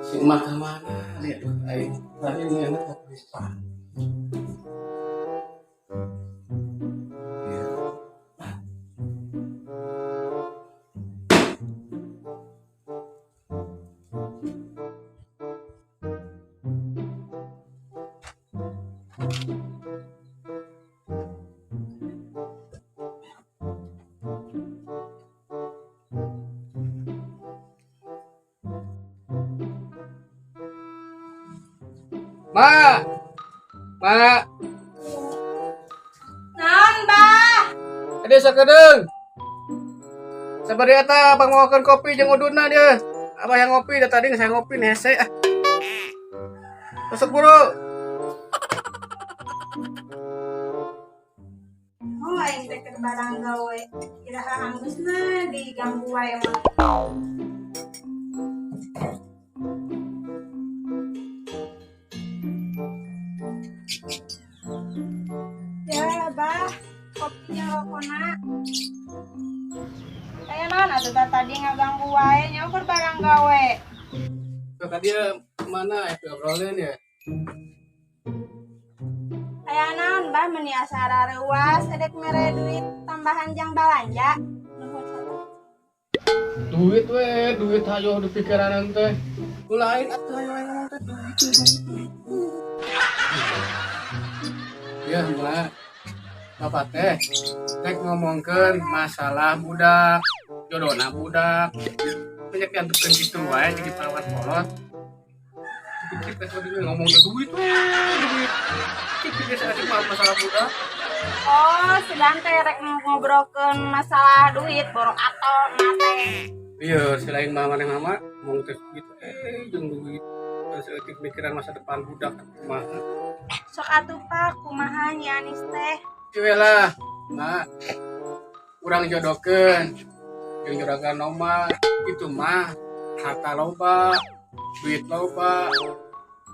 Si emak kemana? Lihat, tadi ini anak habis pak. Ma, ma, Naon, Bah? ada sakedeng. Sabar ya ta, bang mau makan kopi jeung uduna dia. Abah yang ngopi, dah tadi saya ngopi nih hese. Masuk buru. Oh, aing teh keur barang gawe. Iraha anggeusna diganggu wae mah. Ya, Bah. Kopinya rokona. Kayak naon atuh tadi ngaganggu wae nya keur barang gawe. Kata dia mana itu obrolin ya? Kayak naon, Bah, meni asara reuas edek mere duit tambahan jang balanja. Duit duit hayo di pikiran teh. Kulain atuh hayo ngomong teh duit. Ya, Mbak. Bapak teh ngomongkeun masalah budak, jodohna budak. Banyak yang tukeun kitu wae jadi perawat kolot. Pikir teh ngomong teh duit duit. Pikir teh masalah budak. Oh, sedang teh rek ngobrolkeun masalah duit borok atau nate. Iya, selain mama ngomong teh gitu jeung duit. Terus pikiran masa depan budak kumaha. Sok atuh Pak, kumaha nya Anis teh? Lah, Mak. Kurang jodohkeun. Jeung juragan oma itu mah harta loba, duit loba.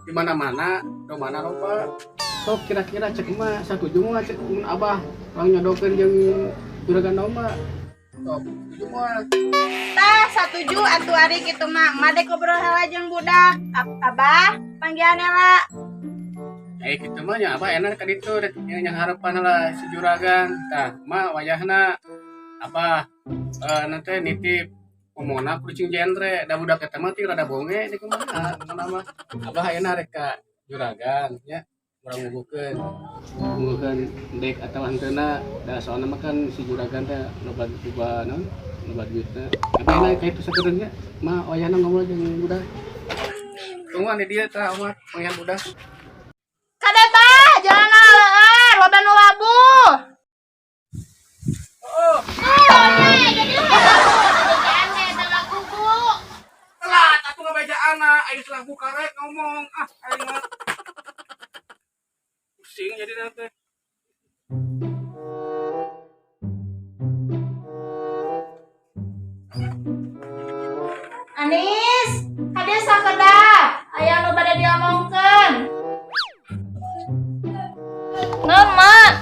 Di mana-mana, do mana loba. Sok kira-kira cek mah satuju mah cek Abah urang nyodokeun jeung juragan oma. Sok, setuju mah. Tah, satuju atuh ari kitu mah. Made ngobrol heula jeung budak. Abah, panggilan heula. Gitu mah nya Abah enak ka ditu yang harapan lah si juragan. Tah, mah wayahna apa nanti nitip ngomongna kucing genre da budak eta mah ti rada bonge di kumaha nama Abah ayeuna rek ka juragan nya urang ngugukeun dek atawa hanteuna da soalna mah kan si juragan teh loba naon loba duitna. Tapi enak kitu sakedeung nya mah wayahna ngobrol jeung budak. Tungguan di dieu tah umat wayah budak. Kada Bah, jalan leueur, loba nu labuh. Oh, Jadi aneh dalam kubu. telat aku ngebaca anak, ayo setelah buka rek ngomong. Ayo mah. Pusing jadi nanti. Anis, hade sakedah. Aya nu bade diomongkeun. Naon, Mak?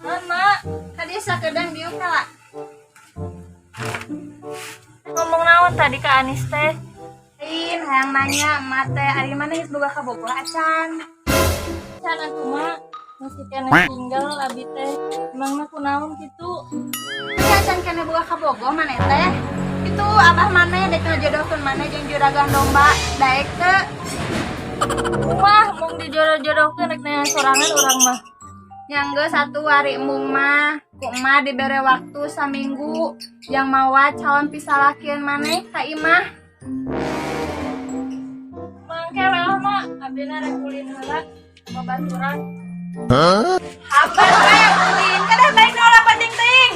Naon, Mak? Hade sakedah bieu kala. Ngomong naon tadi ka Anis teh? Hayang nanya, emak teh ari mana geus boga kabogoh acan? Acan atuh Mak, masih kena tinggal abi teh. Emangna kunaon kitu? Aya acan kena boga kabogoh maneh teh. Itu abah maneh dek ngajodohkeun maneh jeung juragan domba, daek teh. Mah mung dijodoh-jodohkeun rek nanya sorangan urang mah. Yang geus satu hari mung mah ku emak dibere waktu saminggu yang mawa calon pisalakeun maneh ka imah. Mangke lah mak, abdina rek ulin heula babaturan. Apa teh ulin? Kada baik na ulah penting-ting.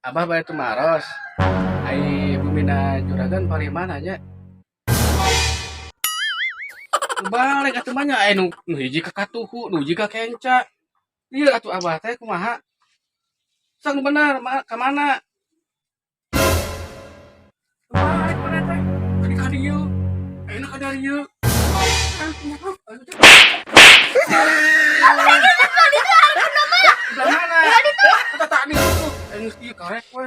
abah balik tu maros ai bumina juragan paling mana aja balik atuh mah nya ai nu hiji ka katuhu nu hiji ka kenca ieu atuh abah teh kumaha sang nu bener ka mana balik mana teh ka dieu ayeuna ka dieu Belah mana? Kata tadi tuh, geus ieu karek we.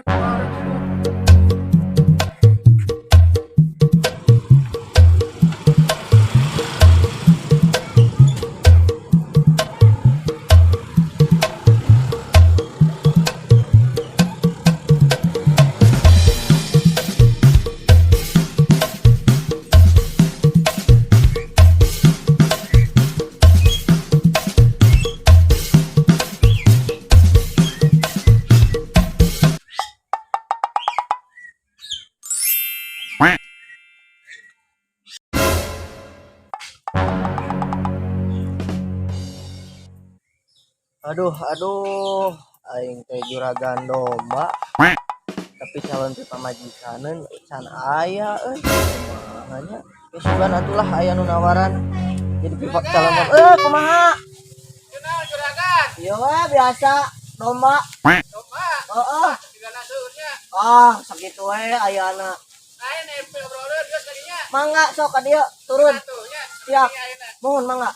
Aduh, aing teh juragan domba, tapi calon ti pamajikaneun can aya kumaha nya. Geus sugan atulah aya nu nawaran. Jadi pihak calon kumaha? Cenah juragan, Ieu we biasa domba. domba, Heeh. digana seueurnya. Sakitu we ayana. Aya nempe obroleun geus kadinya. Mangga sok ka dieu turun. Atuh nya. Siap. Ayeuna. Mohon mangga.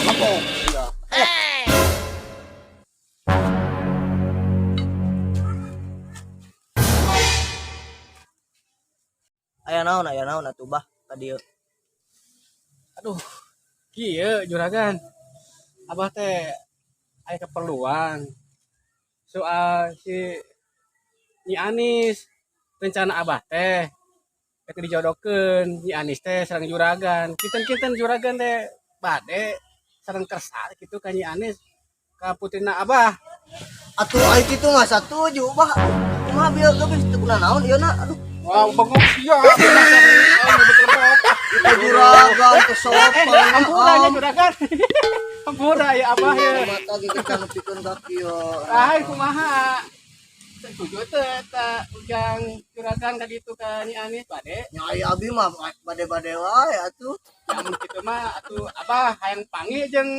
Apa? Iya. Aya naon atuh bah ka dieu. Aduh, kieu juragan. Abah teh aya keperluan soal si Nyi Anis. Rencana abah teh rek dijodohkeun Nyi Anis teh sareng juragan. Kinten-kinten juragan teh bade sareng kersa kitu ka Nyi Anis ka putrina abah. Atuh ai kitu mah satuju bah. Kumaha bieu geus teu guna naon ieu na. Aduh, Wah, bengok sia. itu juragan teh sopan. Ampura nya juragan. Ampura ya abah ya. Mata gigit kana pikeun ka kieu. Ai kumaha? Setuju teh eta ujang juragan ka ditu ka Nyi Anis bade. Nyai abi mah bade-bade wae atuh. Namun kitu mah atuh abah hayang panggil jeung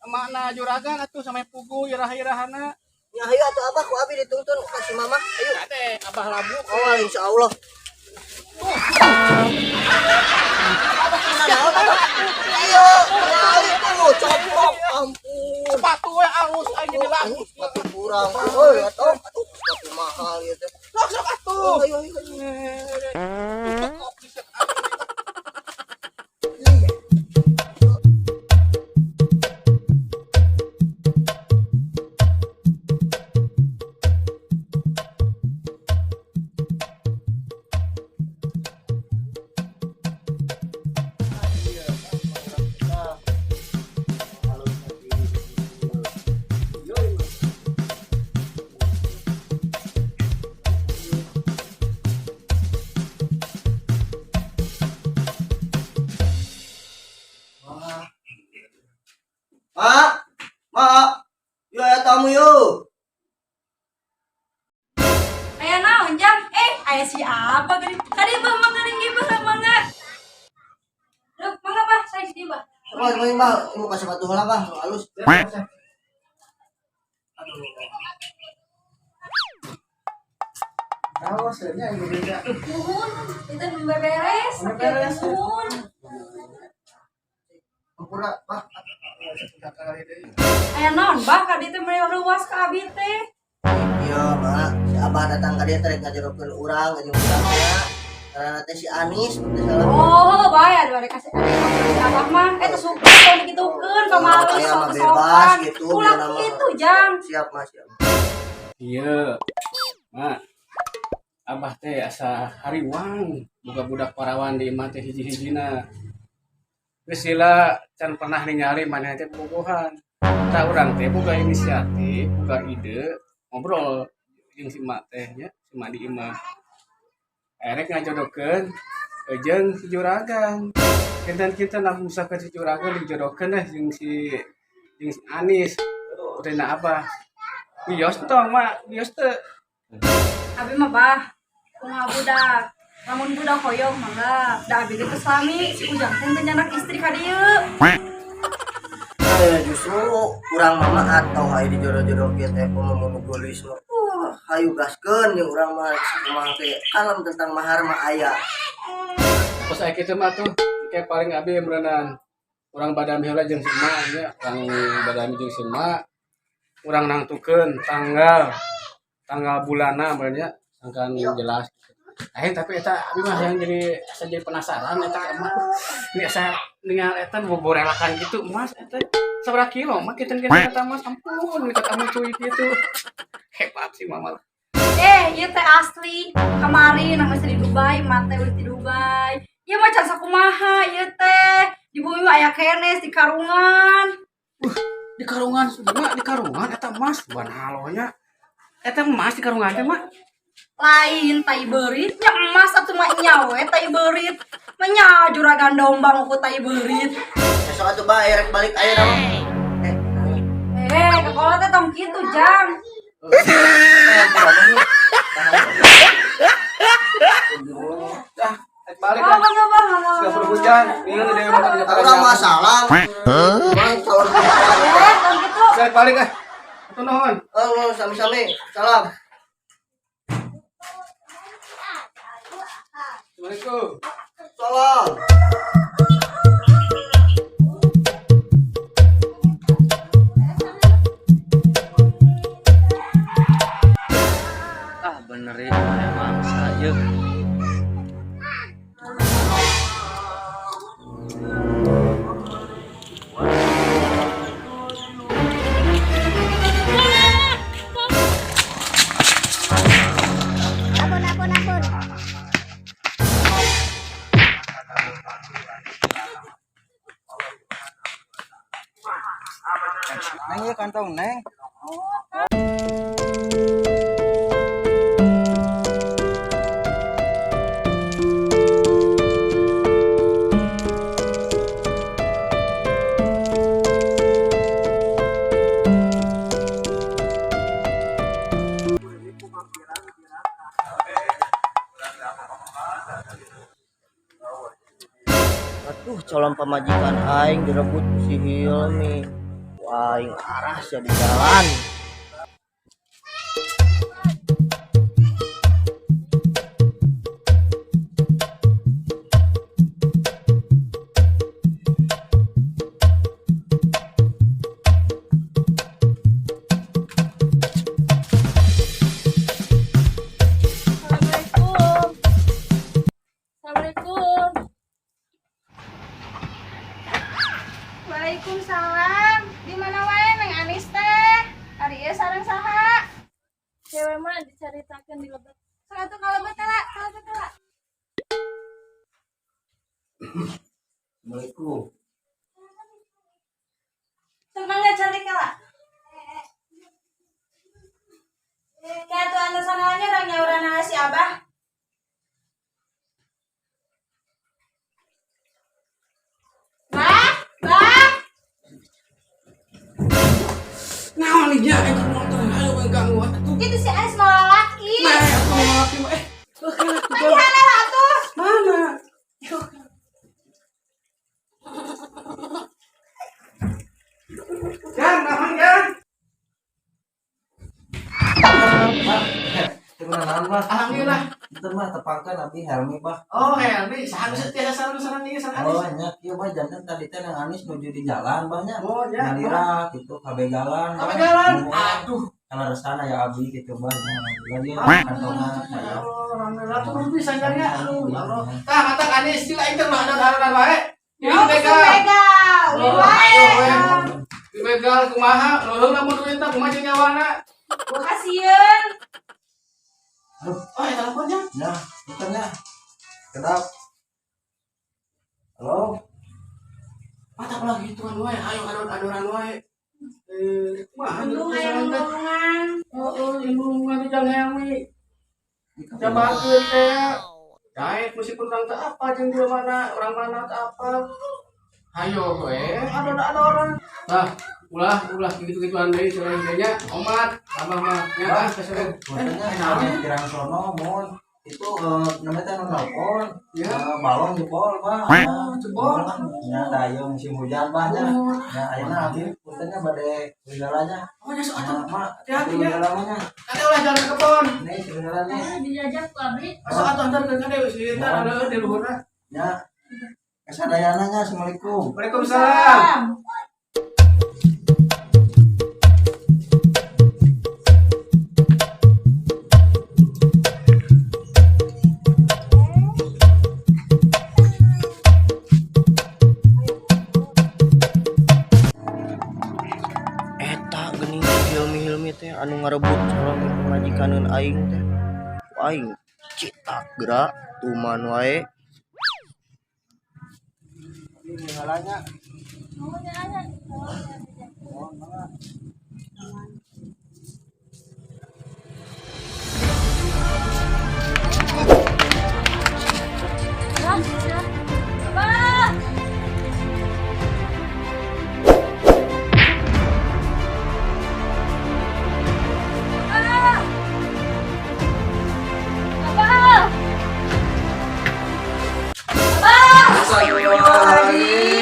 emakna juragan atuh sampai pugu irah-irahana. Nyai atuh abah ku abi dituntun ka si mama. Ayo. Ya teh abah labu. Oh, insyaallah. Iya, nyai tuh copok ampun. Sepatu we alus aing jadi lagu. Sepatu kurang. Oh, atuh sepatu mahal ieu teh. Sok atuh. Ayo. Mak, yuk ya tamu yuk. Aya naon jang? Aya si apa geuning? Kadi bah mangeuring ge bah mangga. Duh, mangga bah, saya di bah. Coba Mbak, mau kasih sepatu heula Mbak, nu halus. Awas nya ieu beda. Nuhun, itu beberes, Beberes, ya. nuhun. Ampura, Pak. Aya naon bah kadi teh mere ruas ka abi teh. Iya, Mak. Si Abah datang ka dieu teh rek ngajerokeun urang jeung urangnya. Karena teh si Anis, teh salah. Oh, bayar dua kasih si abah mah. Teu suka kalau digitukeun pamalis Aya mah sok bebas sopan. gitu, Ulah biar nama- kitu jang. Siap, Mas, siap. Iya, mak, abah teh asa hariwang, buka budak parawan di imah teh hiji-hijina. Geus sila can pernah ningali maneh teh bobogohan. Tah urang teh boga inisiatif, boga ide, ngobrol jeung si mak teh nya, si mak di imah. Erek ngajodokeun jeung si Juragan. Kita usahakan si Juragan dijodohkeun jeung si Anis. Putrina Abah. Bios tong mah, bios teu. Abi mah bah, kumaha budak. Lamun budak hoyong mangga, da abi teh suami si Ujang teh nyanak istri ka dieu. Justru kurang mama atau hayu dijodoh-jodoh kieu teh pemumu gelis mah. Hayu gaskeun jeung urang mah kumaha teh kalem tentang mahar mah aya. Pas aya kitu mah tuh kayak paling abi merenang urang badami heula jeung si emak nya, urang badami jeung si emak. Urang nangtukeun tanggal bulanna benernya sangkan jelas. Tapi eta abi mah yang jadi penasaran eta emak. Ini asa ningal eta boborelakan gitu Mas eta sabaraha kilo mah kiten eta Mas ampun kita kamu cuy gitu. Hebat sih mama. Ieu teh asli. Kemarin nama di Dubai, mate di Dubai. Ieu mah can sakumaha ieu teh. Di bumi mah aya kenes di karungan. Di karungan eta Mas bukan halonya. Eta emas di karungan teh mah. Lain tai beurit nya emas atuh mah nya we tai beurit. Mah nya juragan dombang ku tai beurit. Besok atuh bae rek balik aya naon. Kalau teh tong kitu jang. Balik Oh, kan. bang. Sudah berhujan. Ini ada yang makan Ora masalah. Tong kitu. Saya balik ah. Atuh nuhun. Oh, sami-sami. Salam. Assalamualaikum. Salam. Bener ya emang saya. Neng ya kantong neng. Atuh calon pemajikan aing direbut si Hilmi. Wah, aing arah sia di jalan. Assalamualaikum. Waalaikumsalam. Di mana wae Neng Anis teh? Ari ieu sareng saha? Cewek mah dicaritakeun di lebet. Satu kalebet teh, kalebet teh. Assalamualaikum. Semangat cantik kala. Kayak tuh anda sananya orang nyauran si Abah. Bah. Naon ieu eta motor hayu mengganggu atuh. Itu si Anis malah laki. Nah, aku mau laki mah Padihanna lah tuh. mana? Gan, naon gan? Gimana Mbah? Alhamdulillah. Itu mah tepangkan abi Helmi Bah. Oh, Helmi, saharusnya tiasa sareng-sareng ieu sareng Oh, Anis. nya kieu mah janten tadi teh Nang Anis nuju di jalan banyak. Oh, ya. Nalira gitu kabegalan. Kabegalan. Aduh. Kana resana ya abi gitu Bah. Lagi Ah. kantongan saya. Oh, alhamdulillah tuh bisa jadinya. Aduh, ya Allah. Tah, mata Anis sila itu mah ada wae. Dibegal. Oh, ayo we. Dibegal kumaha? Leuleung lamun duit teh kumaha jeung nyawana? Makasieun. Oh, ya teleponnya. Nah, bukannya. Kedap. Halo. Mata lagi tuan wae, ayo adoran wae. Kumaha Untung jeung aya sareng teh? ngomongan. Oh, indungan di Jang Helmi. Jabakeun teh. Kait meskipun orang tak apa jeung dia mana, orang mana tak apa. Hayo ada orang. Nah, ulah gitu-gituan deui ceuleuh omat, tambah mah nya kaseureun. Makanya kirang sono mun itu namanya teh nelpon balong jebol Pak. Jebol. Ya dayung musim hujan Pak nya. Ya ayeuna abi puntennya bade serigalanya. Oh nya sok atuh. Mak, Hati-hati ya. serigalanya. Kade ulah jalan ke kebon. Nih serigalanya. Dijajak ku abdi. Sok atuh antarkeun kade si eta ada di luhurna. Ya. Kasadayana nya. Assalamualaikum. Waalaikumsalam. Eta geuning hilmi-hilmi teh anu ngarebut calon pamajikaneun aing teh. Aing citak gerak tuman wae. Serigalanya. Nuhun ya anya. Abah. Abah. Abah.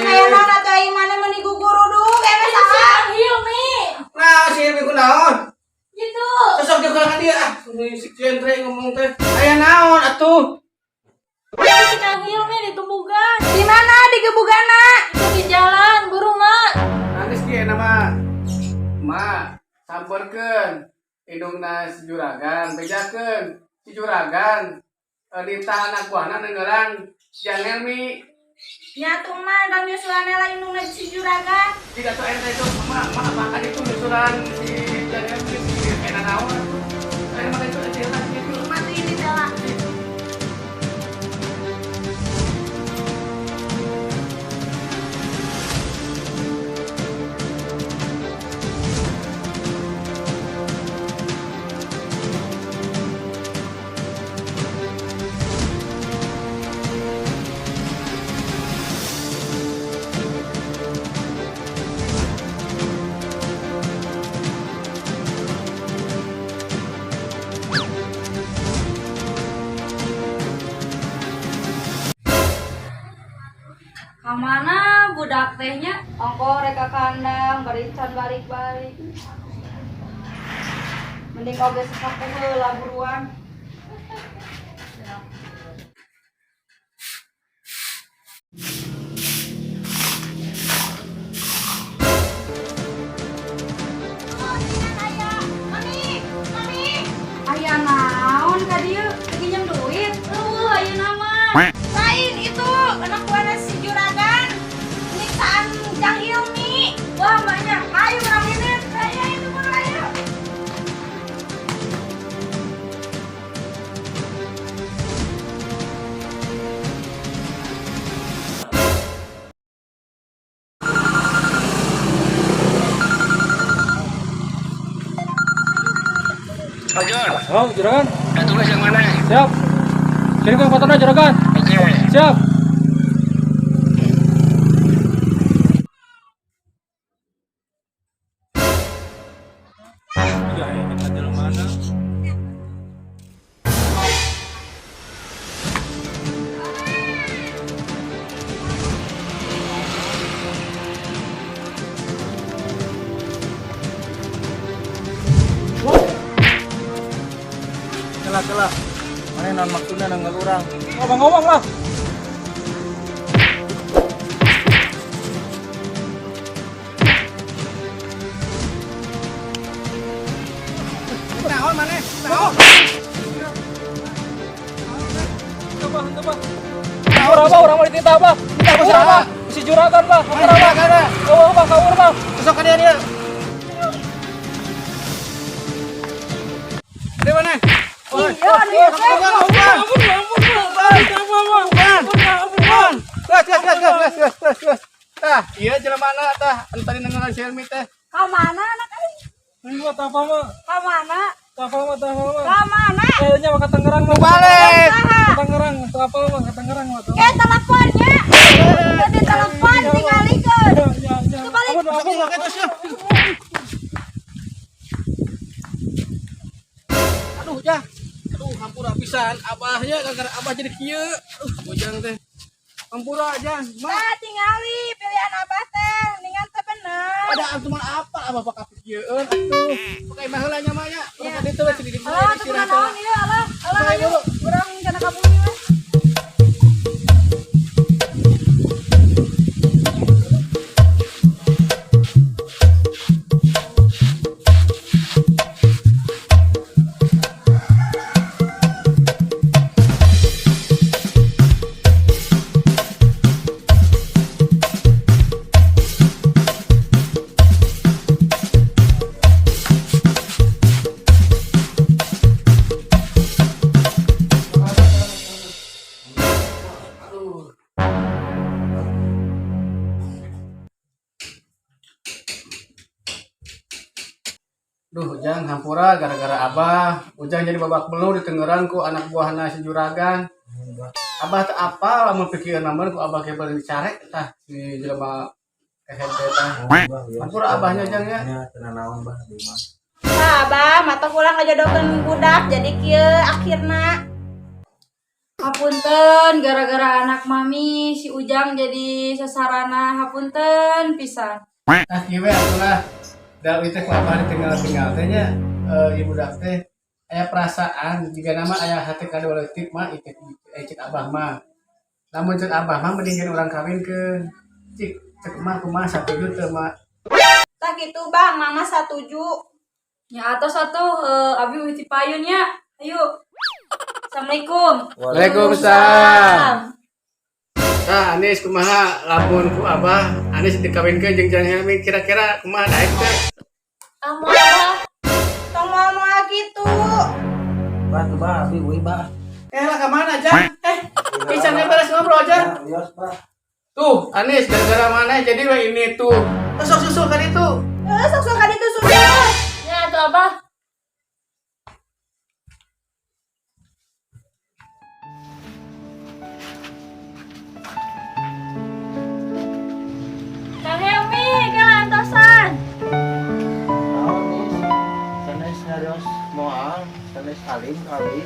Kayana teh aing mana meuni guguru dulu ewe saha? Hilmi. Nah, si Hilmi kunaon? Gitu. Sosok jeung ka dia ah. Si Jendre ngomong teh. Aya naon atuh? Si Kang Hilmi ditumbugan. Di mana di gebugana? Itu di jalan, buru mak. Nangis dia nama. Ma, samperkeun indungna si juragan, bejakeun si juragan. Ditahan akuana nengeulan Jan Helmi. Nyatu mah dan nyusulan lain nu si juragan. Jika tuh ente itu makan itu nyusulan si Jan Helmi si kena naon. Saya makan itu aja lah gitu. Mati ini tela. Kamana budak tehnya? Ongko reka kandang, barican balik-balik. Mending oge sesapu heula buruan. Aya naon ka dieu? Pinjam duit. Ayeuna mah. Lain itu anak buahna si juragan. Nyiksaan Jang Hilmi. Wah, banyak. Ayo urang ini. Aya itu mah ayo. Oh, juragan. Tugas yang mana? Siap. Kirimkan fotonya, juragan. Oke. Siap. Ya, ini kan mana? Celah. Mana non maksudnya nang urang. Ngomong-ngomong lah. Naon mana? Naon? Coba. Apa orang mau dititah apa? Kita apa? Si juragan bah. Ada. Oh, bah, kabur bah. Besok dia. Di mana? Iya, Gas. Tah, iya jelemana tah. Anu tadi nengelan si Helmi teh. ka mana anak aing? Ini mah apa mah? Ka mana? Apa mah? Ka mana? Nya mah ke Tangerang mah. Balik. Ke Tangerang, ke apa mah kedengeran mah tuh. Teleponnya. Jadi telepon tingalikeun. Kebalik. Ampun pakai tos ya. Aduh ya. Aduh hampura pisan abahnya gara-gara abah jadi kieu. Bojang teh. Hampura aja. Mah Tingali pilihan abah teh, ningan teh bener. padahal cuma apa abah bakal pikieun atuh. Pakai baheula nya mah nya. Urang ka ditu we di Alah, tuh pernah naon ieu, alah. Pakai Ayo, dulu. urang kana ka bumi we. Duh, Ujang hampura gara-gara Abah. Ujang jadi babak belur ditenggeran ku anak buahna si Juragan. Abah teh apa lamun pikiran namun ku Abah ke beureum dicarek tah si jelema SMP tah. Hampura abahnya Jang ya. Ya, tenang naon bah di mah. Abah, mata pulang ngajodokeun budak jadi kieu akhirna. Hapunten gara-gara anak mami si Ujang jadi sasarana hapunten pisan. Nah, kieu we atulah. Da itu ku Abah ditinggal-tinggal teh nya ibu dak teh aya perasaan jika nama aya hati kado leutik mah cek Abah mah. Lamun cek Abah mah mendingan orang kawinkeun. Cek mah kumaha satuju teu mah. Tak gitu bang, mama setuju. Ya atos atuh abi witi payun ya. Ayo. Assalamualaikum. Waalaikumsalam. Nah, Anis kumaha lamun ku Abah, Anis dikawinkeun jeung Jang Helmi kira-kira kumaha daek teh? Abah. Tong mau gitu. Bah tuh bah, abi euy bah. Lah ka mana Jang? Bisa beres ngobrol Jang. Bios bah. Tuh, Anis gara-gara mana jadi we ini tuh. Sok susul kan itu. Sok-sok kan itu sudah. Ya tuh Abah. Kang Helmi, kelantosan. Naon nih? Sanes nyarios moal, sanes saling kali.